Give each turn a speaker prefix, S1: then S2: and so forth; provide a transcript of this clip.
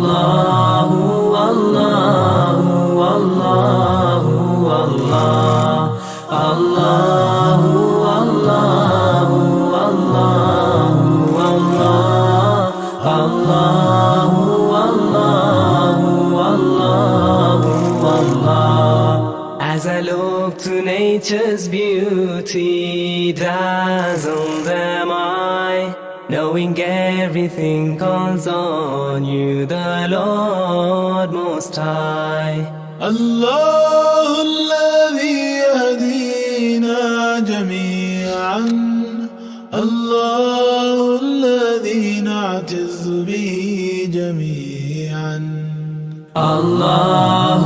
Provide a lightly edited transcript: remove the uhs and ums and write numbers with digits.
S1: Allahu, Allahu, Allahu, Allah. Allahu, Allahu, Allahu, Allah. Allahu, Allahu, Allahu, Allah. As I look to nature's beauty, dazzled am I, knowing everything calls on you, the Lord Most High.
S2: الله الذي يهدينا جميعا، الله الذي نعتز به جميعا.
S1: الله